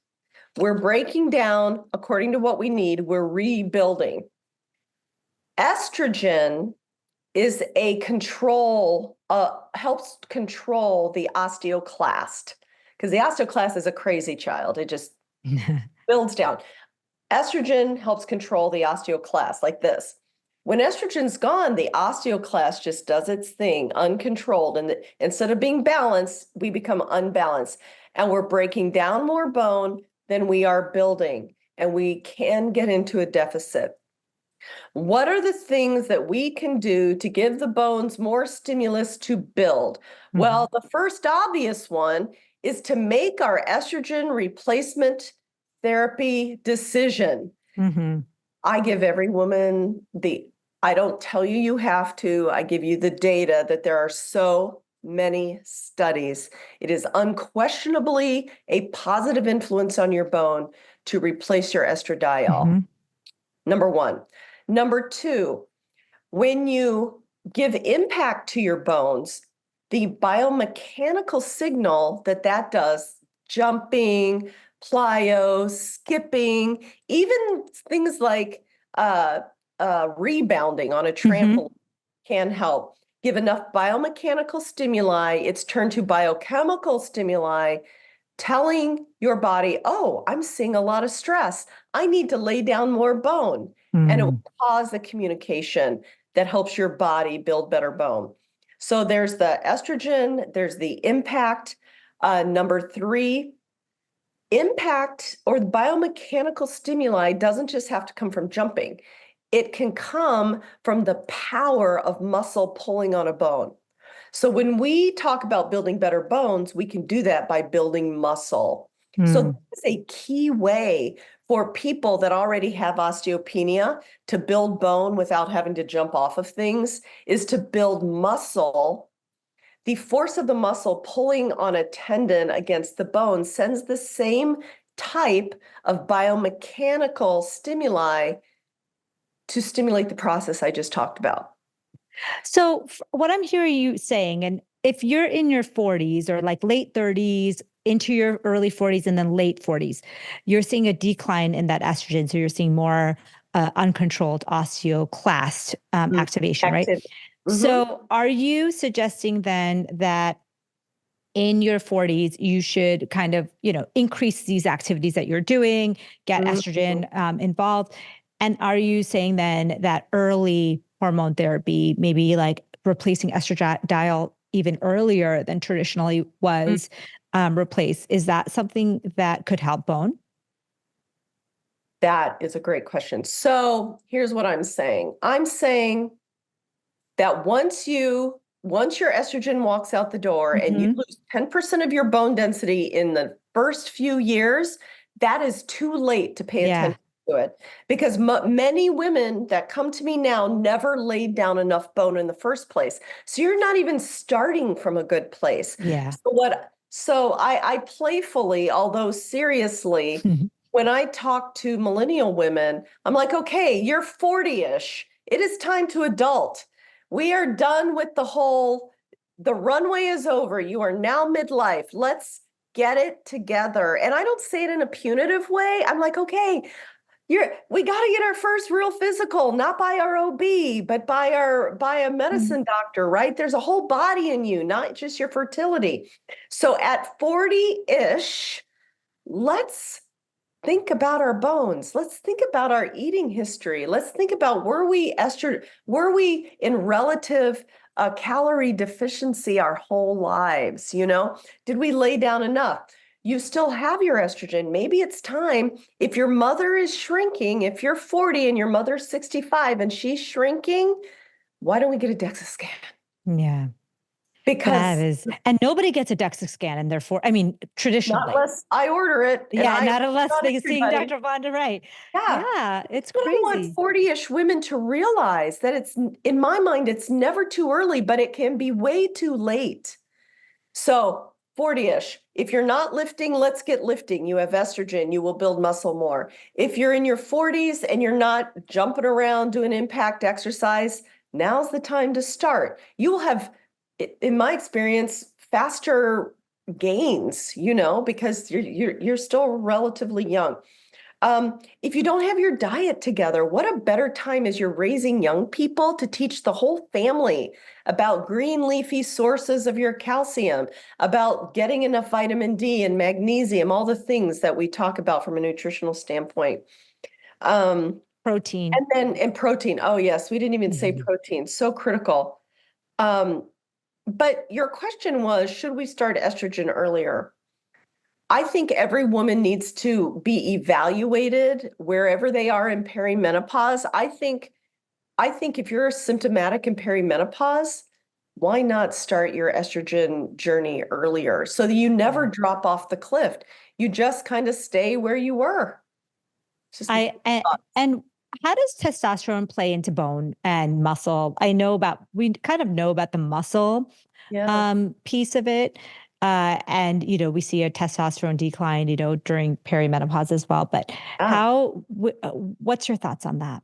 [SPEAKER 2] We're breaking down according to what we need. We're rebuilding. Estrogen is a control, helps control the osteoclast, because the osteoclast is a crazy child. It just builds down. Estrogen helps control the osteoclast like this. When estrogen's gone, the osteoclast just does its thing, uncontrolled. And instead of being balanced, we become unbalanced. And we're breaking down more bone than we are building. And we can get into a deficit. What are the things that we can do to give the bones more stimulus to build? Well, the first obvious one is to make our estrogen replacement therapy decision. I give every woman I don't tell you you have to, I give you the data that there are so many studies. It is unquestionably a positive influence on your bone to replace your estradiol. Number one. Number two, when you give impact to your bones, the biomechanical signal that does, jumping, plyo, skipping, even things like rebounding on a trampoline can help. Give enough biomechanical stimuli, it's turned to biochemical stimuli, telling your body, oh, I'm seeing a lot of stress. I need to lay down more bone. And it will cause the communication that helps your body build better bone. So there's the estrogen, there's the impact. Number three, impact or the biomechanical stimuli doesn't just have to come from jumping. It can come from the power of muscle pulling on a bone. So when we talk about building better bones, we can do that by building muscle. So
[SPEAKER 1] Mm.
[SPEAKER 2] that's a key way for people that already have osteopenia to build bone without having to jump off of things is to build muscle. The force of the muscle pulling on a tendon against the bone sends the same type of biomechanical stimuli to stimulate the process I just talked about.
[SPEAKER 1] So what I'm hearing you saying, and if you're in your 40s or like late 30s into your early 40s and then late 40s, you're seeing a decline in that estrogen. So you're seeing more uncontrolled osteoclast activation, right?
[SPEAKER 2] Activity. Mm-hmm.
[SPEAKER 1] So are you suggesting then that in your 40s, you should kind of, increase these activities that you're doing, get
[SPEAKER 2] Mm-hmm.
[SPEAKER 1] estrogen involved? And are you saying then that early hormone therapy, maybe like replacing estradiol even earlier than traditionally was replaced, is that something that could help bone?
[SPEAKER 2] That is a great question. So here's what I'm saying. I'm saying that once your estrogen walks out the door and you
[SPEAKER 1] Hmm.
[SPEAKER 2] lose 10% of your bone density in the first few years, that is too late to pay
[SPEAKER 1] Yeah.
[SPEAKER 2] attention to it. Because many women that come to me now never laid down enough bone in the first place. So you're not even starting from a good place.
[SPEAKER 1] Yeah.
[SPEAKER 2] So I playfully, although seriously, when I talk to millennial women, I'm like, okay, you're 40-ish. It is time to adult. We are done with the runway is over. You are now midlife. Let's get it together. And I don't say it in a punitive way. I'm like, okay, we got to get our first real physical, not by our OB, but by a medicine doctor, right? There's a whole body in you, not just your fertility. So at 40-ish, let's think about our bones. Let's think about our eating history. Let's think about were we in relative calorie deficiency our whole lives, Did we lay down enough? You still have your estrogen. Maybe it's time, if your mother is shrinking, if you're 40 and your mother's 65 and she's shrinking, why don't we get a DEXA scan?
[SPEAKER 1] Yeah. That
[SPEAKER 2] Because
[SPEAKER 1] is, and nobody gets a DEXA scan, and therefore, I mean,
[SPEAKER 2] not
[SPEAKER 1] traditionally,
[SPEAKER 2] unless I order it and
[SPEAKER 1] yeah,
[SPEAKER 2] I
[SPEAKER 1] not unless
[SPEAKER 2] not
[SPEAKER 1] they're seeing
[SPEAKER 2] everybody.
[SPEAKER 1] Dr. Vonda Wright.
[SPEAKER 2] Yeah.
[SPEAKER 1] Yeah, it's
[SPEAKER 2] What I want
[SPEAKER 1] crazy.
[SPEAKER 2] 40-ish women to realize that in my mind, it's never too early, but it can be way too late. So 40-ish, if you're not lifting, let's get lifting. You have estrogen, you will build muscle more. If you're in your 40s and you're not jumping around doing impact exercise, now's the time to start. You will have, in my experience, faster gains, because you're still relatively young. If you don't have your diet together, what a better time as you're raising young people to teach the whole family about green leafy sources of your calcium, about getting enough vitamin D and magnesium, all the things that we talk about from a nutritional standpoint.
[SPEAKER 1] Protein.
[SPEAKER 2] And protein. Oh, yes, we didn't even say
[SPEAKER 1] Mhm.
[SPEAKER 2] protein. So critical. Um, but your question was, should we start estrogen earlier? I think every woman needs to be evaluated wherever they are in perimenopause. I think if you're symptomatic in perimenopause, why not start your estrogen journey earlier so that you never
[SPEAKER 1] Yeah.
[SPEAKER 2] drop off the cliff? You just kind of stay where you were. It's just
[SPEAKER 1] I and how does testosterone play into bone and muscle? We kind of know about the muscle
[SPEAKER 2] yeah.
[SPEAKER 1] piece of it. And we see a testosterone decline, during perimenopause as well. But
[SPEAKER 2] Ah.
[SPEAKER 1] what's your thoughts on that?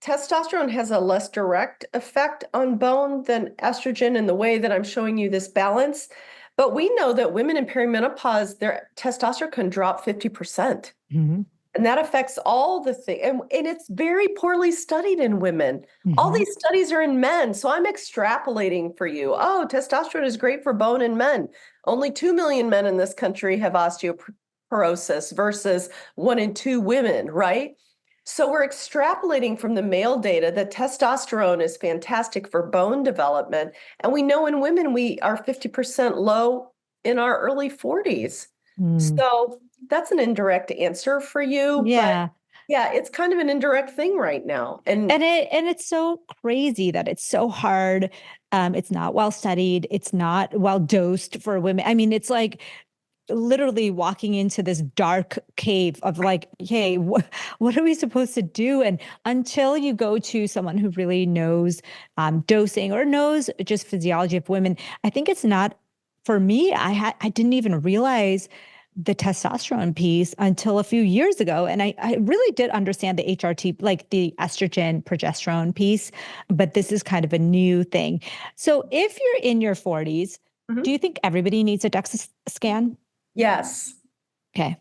[SPEAKER 2] Testosterone has a less direct effect on bone than estrogen in the way that I'm showing you this balance. But we know that women in perimenopause, their testosterone can drop 50%.
[SPEAKER 1] Hmm.
[SPEAKER 2] And that affects all the things. And it's very poorly studied in women. All
[SPEAKER 1] Hmm.
[SPEAKER 2] these studies are in men. So I'm extrapolating for you. Oh, testosterone is great for bone in men. Only 2 million men in this country have osteoporosis versus 1 in 2 women, right? So we're extrapolating from the male data that testosterone is fantastic for bone development. And we know in women, we are 50% low in our early 40s.
[SPEAKER 1] Mm.
[SPEAKER 2] So that's an indirect answer for you, but
[SPEAKER 1] Yeah.
[SPEAKER 2] yeah, it's kind of an indirect thing right now. And
[SPEAKER 1] And it's so crazy that it's so hard. It's not well studied. It's not well dosed for women. I mean, it's like literally walking into this dark cave of like, hey, what are we supposed to do? And until you go to someone who really knows dosing or knows just physiology of women, I think it's not for me. I didn't even realize the testosterone piece until a few years ago. And I really did understand the HRT, like the estrogen progesterone piece, but this is kind of a new thing. So if you're in your 40s, do
[SPEAKER 2] Mhm.
[SPEAKER 1] you think everybody needs a DEXA scan?
[SPEAKER 2] Yes,
[SPEAKER 1] Okay.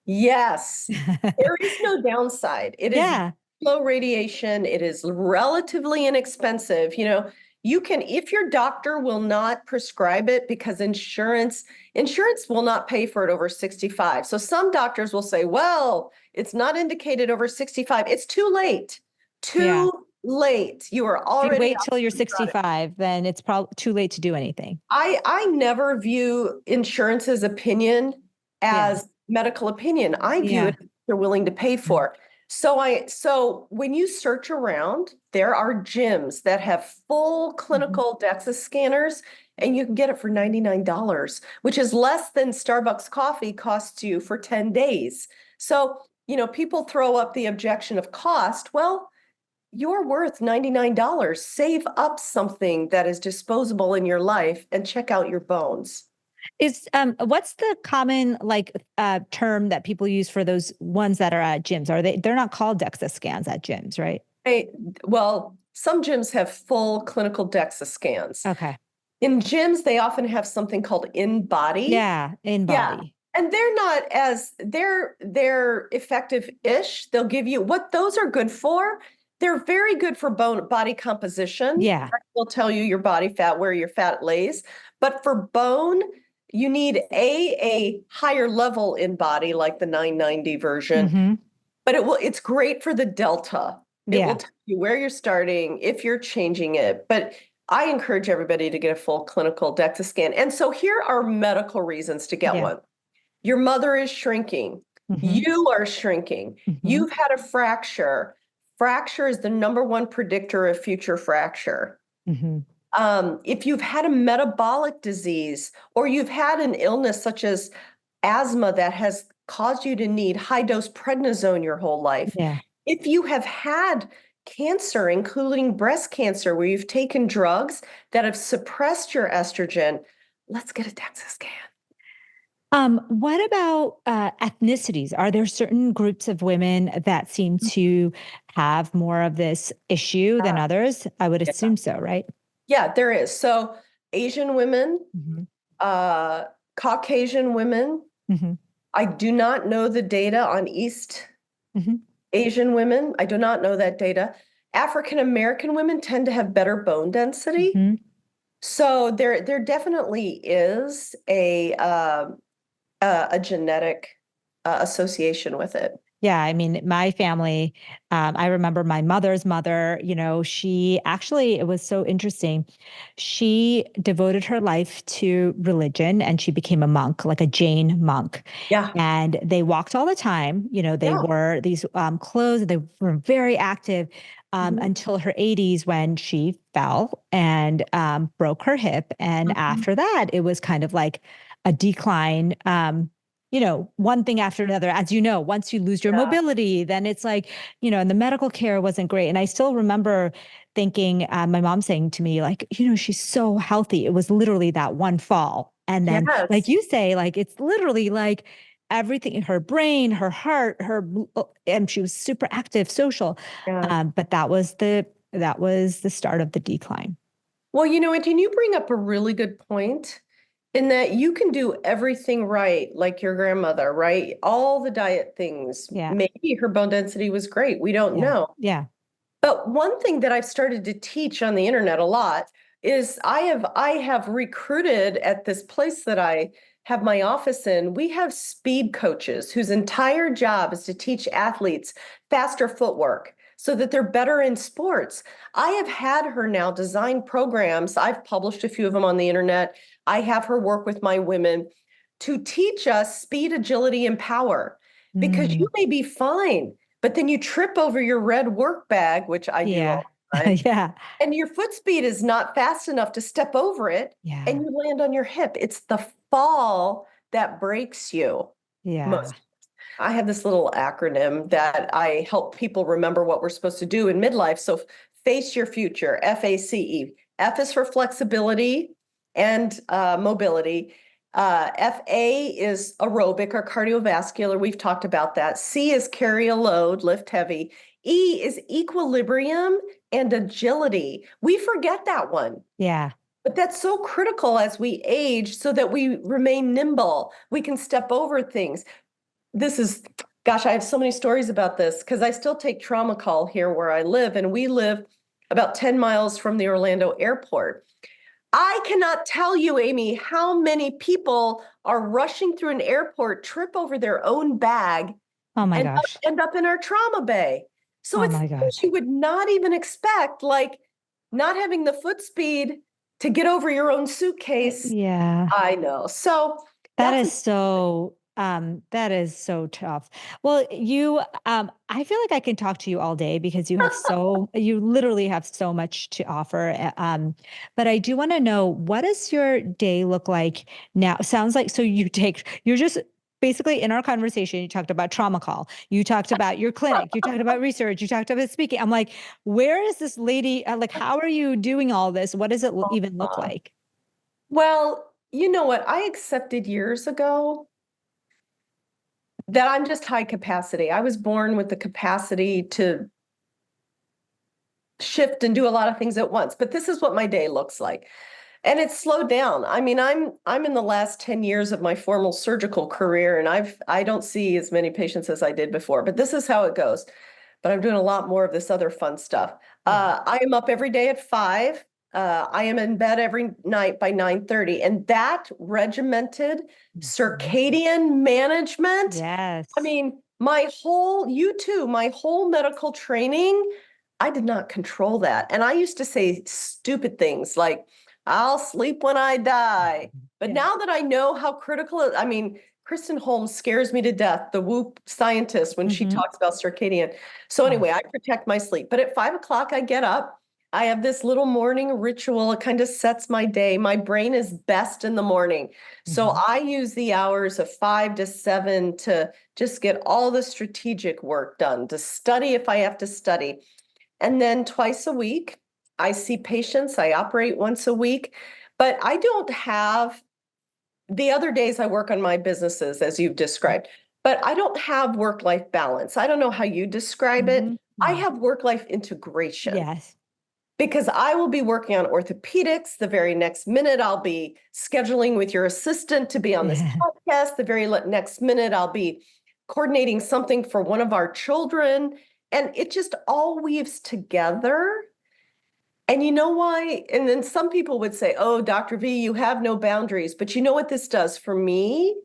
[SPEAKER 2] yes, there is no downside. It is
[SPEAKER 1] Yeah.
[SPEAKER 2] low radiation. It is relatively inexpensive. You can, if your doctor will not prescribe it because insurance will not pay for it over 65. So some doctors will say, well, it's not indicated over 65. It's too late.
[SPEAKER 1] Yeah.
[SPEAKER 2] Too late. You are
[SPEAKER 1] If you
[SPEAKER 2] already
[SPEAKER 1] wait
[SPEAKER 2] out
[SPEAKER 1] till you're
[SPEAKER 2] in front.
[SPEAKER 1] 65, then it's probably too late to do anything.
[SPEAKER 2] I never view insurance's opinion
[SPEAKER 1] Yeah.
[SPEAKER 2] as medical opinion. I view
[SPEAKER 1] Yeah.
[SPEAKER 2] it as they're willing to pay for. So when you search around, there are gyms that have full
[SPEAKER 1] Mhm.
[SPEAKER 2] clinical DEXA scanners, and you can get it for $99, which is less than Starbucks coffee costs you for 10 days. So, people throw up the objection of cost. Well, you're worth $99. Save up something that is disposable in your life and check out your bones.
[SPEAKER 1] Is what's the common like term that people use for those ones that are at gyms? They're not called DEXA scans at gyms, right?
[SPEAKER 2] Hey, well, some gyms have full clinical DEXA scans.
[SPEAKER 1] Okay.
[SPEAKER 2] In gyms, they often have something called in-body.
[SPEAKER 1] Yeah, in
[SPEAKER 2] Yeah.
[SPEAKER 1] body.
[SPEAKER 2] And they're effective-ish. They'll give you what those are good for. They're very good for body composition.
[SPEAKER 1] Yeah.
[SPEAKER 2] They'll tell you your body fat, where your fat lays. But for bone, you need a higher level in body, like the 990 version.
[SPEAKER 1] Hmm.
[SPEAKER 2] But it's great for the delta. It will
[SPEAKER 1] Yeah.
[SPEAKER 2] tell you where you're starting, if you're changing it. But I encourage everybody to get a full clinical DEXA scan. And so here are medical reasons to get
[SPEAKER 1] Yeah.
[SPEAKER 2] one. Your mother is shrinking.
[SPEAKER 1] Hmm.
[SPEAKER 2] You are shrinking.
[SPEAKER 1] Hmm.
[SPEAKER 2] You've had a fracture. Fracture is the number one predictor of future fracture.
[SPEAKER 1] Hmm.
[SPEAKER 2] If you've had a metabolic disease or you've had an illness such as asthma that has caused you to need high dose prednisone your whole life,
[SPEAKER 1] Yeah.
[SPEAKER 2] if you have had cancer, including breast cancer, where you've taken drugs that have suppressed your estrogen, let's get a DEXA scan.
[SPEAKER 1] What about ethnicities? Are there certain groups of women that seem to have more of this issue than others? I would
[SPEAKER 2] Yeah,
[SPEAKER 1] assume so, right?
[SPEAKER 2] yeah, there is. So Asian women,
[SPEAKER 1] Hmm.
[SPEAKER 2] uh, Caucasian women.
[SPEAKER 1] Hmm.
[SPEAKER 2] I do not know the data on East
[SPEAKER 1] Hmm.
[SPEAKER 2] Asian women. I do not know that data. African American women tend to have better bone density.
[SPEAKER 1] Hmm.
[SPEAKER 2] So there definitely is a genetic association with it.
[SPEAKER 1] Yeah, I mean, my family, I remember my mother's mother, she actually, it was so interesting. She devoted her life to religion and she became a monk, like a Jain monk.
[SPEAKER 2] Yeah,
[SPEAKER 1] And they walked all the time. They
[SPEAKER 2] yeah.
[SPEAKER 1] wore these clothes, they were very active
[SPEAKER 2] Mhm.
[SPEAKER 1] until her 80s when she fell and broke her hip. And
[SPEAKER 2] Mhm.
[SPEAKER 1] after that, it was kind of like a decline. One thing after another. As you know, once you lose your
[SPEAKER 2] Yeah,
[SPEAKER 1] mobility, then it's like, and the medical care wasn't great. And I still remember thinking, my mom saying to me, like, she's so healthy. It was literally that one fall. And then, like
[SPEAKER 2] yes.
[SPEAKER 1] you say, like, it's literally like everything, her brain, her heart, and she was super active, social.
[SPEAKER 2] Yeah.
[SPEAKER 1] But that was the start of the decline.
[SPEAKER 2] Well, and you bring up a really good point in that you can do everything right, like your grandmother, right? All the diet things.
[SPEAKER 1] Yeah.
[SPEAKER 2] Maybe her bone density was great. We don't
[SPEAKER 1] Yeah.
[SPEAKER 2] know.
[SPEAKER 1] Yeah.
[SPEAKER 2] But one thing that I've started to teach on the internet a lot is I have recruited at this place that I have my office in, we have speed coaches whose entire job is to teach athletes faster footwork so that they're better in sports. I have had her now design programs. I've published a few of them on the internet. I have her work with my women to teach us speed, agility, and power, because you may be fine, but then you trip over your red work bag, which I do
[SPEAKER 1] Yeah.
[SPEAKER 2] all the time.
[SPEAKER 1] Yeah.
[SPEAKER 2] And your foot speed is not fast enough to step over it,
[SPEAKER 1] Yeah.
[SPEAKER 2] and you land on your hip. It's the fall that breaks you.
[SPEAKER 1] Yeah.
[SPEAKER 2] I have this little acronym that I help people remember what we're supposed to do in midlife. So face your future, FACE. F is for flexibility and mobility. FA is aerobic or cardiovascular. We've talked about that. C is carry a load, lift heavy. E is equilibrium and agility. We forget that one.
[SPEAKER 1] Yeah.
[SPEAKER 2] But that's so critical as we age so that we remain nimble. We can step over things. Gosh, I have so many stories about this because I still take trauma call here where I live, and we live about 10 miles from the Orlando airport. I cannot tell you, Amy, how many people are rushing through an airport, trip over their own bag,
[SPEAKER 1] Oh my
[SPEAKER 2] and
[SPEAKER 1] gosh.
[SPEAKER 2] end up in our trauma bay. So
[SPEAKER 1] Oh
[SPEAKER 2] it's
[SPEAKER 1] my
[SPEAKER 2] things
[SPEAKER 1] gosh.
[SPEAKER 2] you would not even expect, like not having the foot speed to get over your own suitcase.
[SPEAKER 1] Yeah.
[SPEAKER 2] I know. So
[SPEAKER 1] That
[SPEAKER 2] that's
[SPEAKER 1] is so that is so tough. Well, I feel like I can talk to you all day because you literally have so much to offer. But I do want to know, what does your day look like now? Sounds like, so you're just basically, in our conversation, you talked about trauma call, you talked about your clinic, you talked about research, you talked about speaking. I'm like, where is this lady? Like, how are you doing all this? What does it even look like?
[SPEAKER 2] Well, you know what? I accepted years ago that I'm just high capacity. I was born with the capacity to shift and do a lot of things at once, but this is what my day looks like. And it's slowed down. I mean, I'm in the last 10 years of my formal surgical career, and I don't see as many patients as I did before, but this is how it goes. But I'm doing a lot more of this other fun stuff.
[SPEAKER 1] Yeah.
[SPEAKER 2] I am up every day at 5. I am in bed every night by 9:30, and that regimented circadian management. I
[SPEAKER 1] Yes.
[SPEAKER 2] mean, you too, my whole medical training, I did not control that. And I used to say stupid things like, I'll sleep when I die. But
[SPEAKER 1] Yeah.
[SPEAKER 2] now that I know how critical I mean, Kristen Holmes scares me to death, the Whoop scientist, when she
[SPEAKER 1] Mhm.
[SPEAKER 2] talks about circadian. So
[SPEAKER 1] Yeah.
[SPEAKER 2] anyway, I protect my sleep. But at 5 o'clock, I get up. I have this little morning ritual. It kind of sets my day. My brain is best in the morning. So
[SPEAKER 1] Mhm.
[SPEAKER 2] I use the hours of 5 to 7 to just get all the strategic work done, to study if I have to study. And then twice a week, I see patients. I operate once a week, but I don't have the other days I work on my businesses, as you've described, but I don't have work-life balance. I don't know how you describe it.
[SPEAKER 1] Mhm.
[SPEAKER 2] I
[SPEAKER 1] Yeah.
[SPEAKER 2] have work-life integration
[SPEAKER 1] Yes.
[SPEAKER 2] because I will be working on orthopedics. The very next minute, I'll be scheduling with your assistant to be on this
[SPEAKER 1] Yeah.
[SPEAKER 2] podcast. The very next minute, I'll be coordinating something for one of our children. And it just all weaves together. And you know why? And then some people would say, oh, Dr. V, you have no boundaries. But you know what this does for me?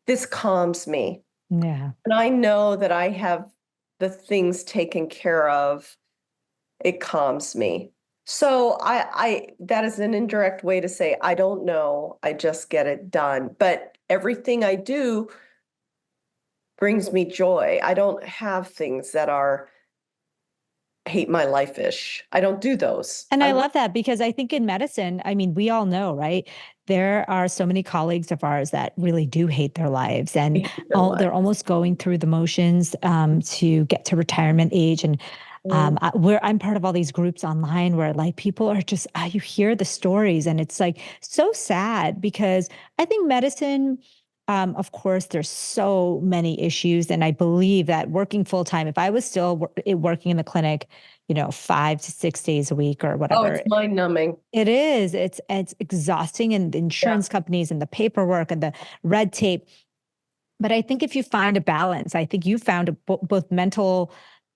[SPEAKER 2] This calms me.
[SPEAKER 1] Yeah.
[SPEAKER 2] And I know that I have the things taken care of. It calms me. So I that is an indirect way to say I don't know. I just get it done. But everything I do brings me joy. I don't have things that are hate my life-ish. I don't do those.
[SPEAKER 1] And
[SPEAKER 2] I
[SPEAKER 1] I
[SPEAKER 2] love
[SPEAKER 1] love that because I think in medicine, I mean, we all know, right? There are so many colleagues of ours that really do hate their lives, and
[SPEAKER 2] their life.
[SPEAKER 1] they're almost going through the motions to get to retirement age. And where I'm part of all these groups online where like people are just, you hear the stories and it's like so sad because I think medicine, of course, there's so many issues. And I believe that working full time, if I was still working in the clinic, 5 to 6 days a week or
[SPEAKER 2] Oh,
[SPEAKER 1] whatever,
[SPEAKER 2] it's mind numbing.
[SPEAKER 1] it is. It's exhausting, and the
[SPEAKER 2] Yeah.
[SPEAKER 1] insurance companies and the paperwork and the red tape. But I think if you find a balance, I think you found both mental,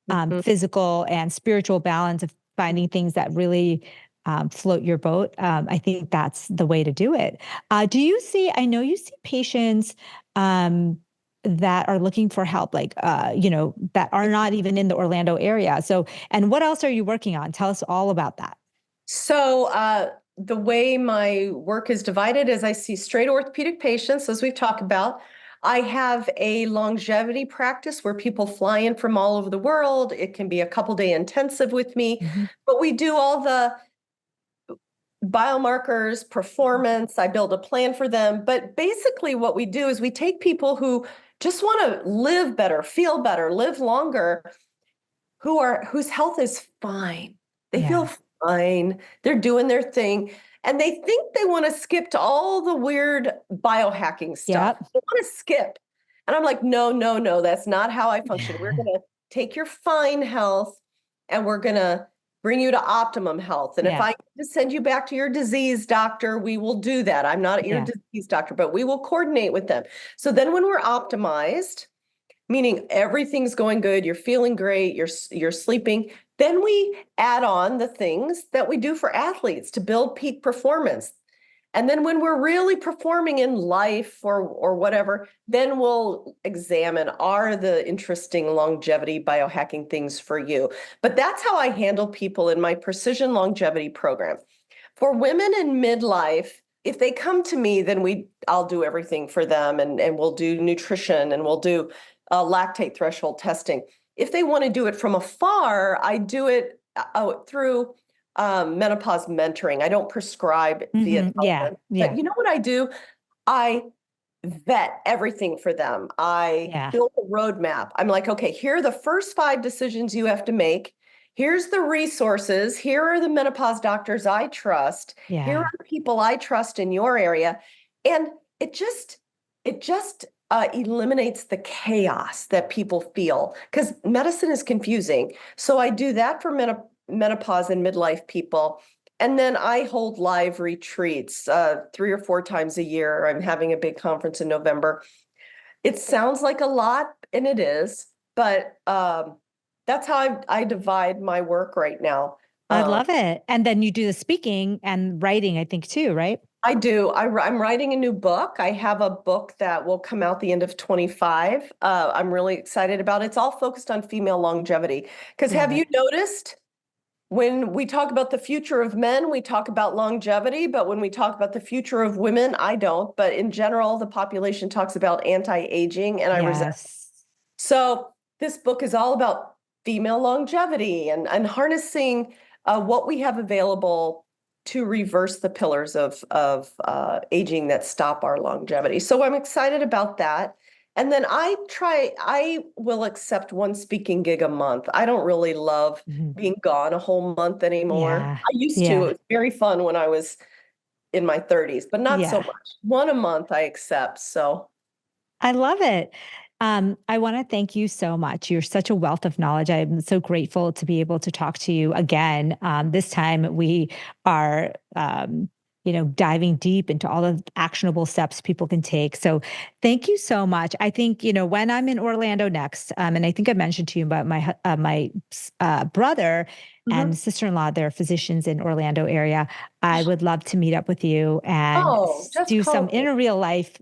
[SPEAKER 2] Mhm.
[SPEAKER 1] physical, and spiritual balance of finding things that really float your boat, I think that's the way to do it. I know you see patients that are looking for help, like, that are not even in the Orlando area. So, and what else are you working on? Tell us all about that.
[SPEAKER 2] So, the way my work is divided is I see straight orthopedic patients, as we've talked about. I have a longevity practice where people fly in from all over the world. It can be a couple-day intensive with me,
[SPEAKER 1] Mhm.
[SPEAKER 2] but we do all the biomarkers, performance. I build a plan for them. But basically, what we do is we take people who just want to live better, feel better, live longer, whose health is fine. They feel
[SPEAKER 1] Yeah.
[SPEAKER 2] fine. They're doing their thing. And they think they want to skip to all the weird biohacking stuff.
[SPEAKER 1] Yep.
[SPEAKER 2] They want to skip. And I'm like, no, no, no, that's not how I function. We're going to take your fine health and we're going to bring you to optimum health. And if
[SPEAKER 1] Yeah.
[SPEAKER 2] I need to send you back to your disease doctor, we will do that. I'm not your
[SPEAKER 1] Yeah.
[SPEAKER 2] disease doctor, but we will coordinate with them. So then when we're optimized, meaning everything's going good, you're feeling great, you're sleeping, then we add on the things that we do for athletes to build peak performance. And then when we're really performing in life or whatever, then we'll examine, are the interesting longevity biohacking things for you? But that's how I handle people in my precision longevity program. For women in midlife, if they come to me, then I'll do everything for them, and we'll do nutrition, and we'll do lactate threshold testing. If they want to do it from afar, I do it through menopause mentoring. I don't prescribe the
[SPEAKER 1] Yeah.
[SPEAKER 2] adult, but
[SPEAKER 1] Yeah.
[SPEAKER 2] you know what I do? I vet everything for them. I
[SPEAKER 1] Yeah.
[SPEAKER 2] build a roadmap. I'm like, okay, here are the first 5 decisions you have to make. Here's the resources. Here are the menopause doctors I trust. Here
[SPEAKER 1] Yeah.
[SPEAKER 2] are the people I trust in your area. And it just eliminates the chaos that people feel because medicine is confusing. So I do that for menopause and midlife people. And then I hold live retreats 3 or 4 times a year. I'm having a big conference in November. It sounds like a lot, and it is, but that's how I divide my work right now.
[SPEAKER 1] I
[SPEAKER 2] Um,
[SPEAKER 1] love it. And then you do the speaking and writing, I think, too, right?
[SPEAKER 2] I do. I'm writing a new book. I have a book that will come out the end of 25. I'm really excited about it. It's all focused on female longevity. Because have
[SPEAKER 1] Love
[SPEAKER 2] you
[SPEAKER 1] it.
[SPEAKER 2] noticed when we talk about the future of men, we talk about longevity, but when we talk about the future of women, I don't. But in general, the population talks about anti-aging, and I resent.
[SPEAKER 1] Yes.
[SPEAKER 2] So this book is all about female longevity and harnessing what we have available to reverse the pillars of aging that stop our longevity. So I'm excited about that. And then I will accept one speaking gig a month. I don't really love
[SPEAKER 1] Mhm.
[SPEAKER 2] being gone a whole month anymore.
[SPEAKER 1] Yeah.
[SPEAKER 2] I used to. It
[SPEAKER 1] Yeah.
[SPEAKER 2] was very fun when I was in my 30s, but not so
[SPEAKER 1] Yeah.
[SPEAKER 2] much. One a month I accept. So
[SPEAKER 1] I love it. I want to thank you so much. You're such a wealth of knowledge. I'm so grateful to be able to talk to you again. This time we are, diving deep into all of the actionable steps people can take. So thank you so much. I think, when I'm in Orlando next, and I think I mentioned to you about my brother and
[SPEAKER 2] mhm.
[SPEAKER 1] sister-in-law, they're physicians in Orlando area. I would love to meet up with you and
[SPEAKER 2] Oh, just
[SPEAKER 1] do some
[SPEAKER 2] call me.
[SPEAKER 1] inner real life,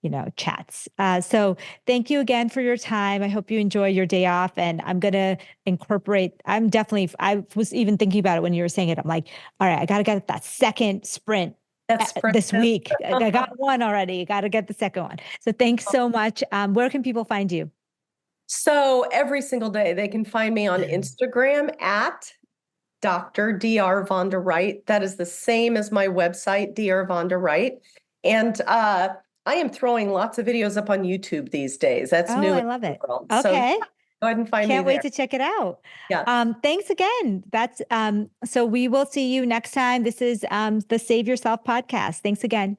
[SPEAKER 2] Yeah.
[SPEAKER 1] chats. So thank you again for your time. I hope you enjoy your day off. And I'm going to I was even thinking about it when you were saying it. I'm like, all right, I got to get that second sprint
[SPEAKER 2] That's
[SPEAKER 1] this
[SPEAKER 2] precious.
[SPEAKER 1] week. I got one already. Got to get the second one. So thanks so much. Where can people find you?
[SPEAKER 2] So every single day they can find me on Instagram at Dr. Vonda Wright. That is the same as my website, Dr. Vonda Wright. And I am throwing lots of videos up on YouTube these days. That's
[SPEAKER 1] Oh,
[SPEAKER 2] new
[SPEAKER 1] I
[SPEAKER 2] in
[SPEAKER 1] love
[SPEAKER 2] the
[SPEAKER 1] it.
[SPEAKER 2] world. So yeah,
[SPEAKER 1] Okay.
[SPEAKER 2] go ahead and find me
[SPEAKER 1] Can't wait
[SPEAKER 2] there.
[SPEAKER 1] to check it out.
[SPEAKER 2] Yeah.
[SPEAKER 1] Thanks again. So we will see you next time. This is the Save Yourself podcast. Thanks again.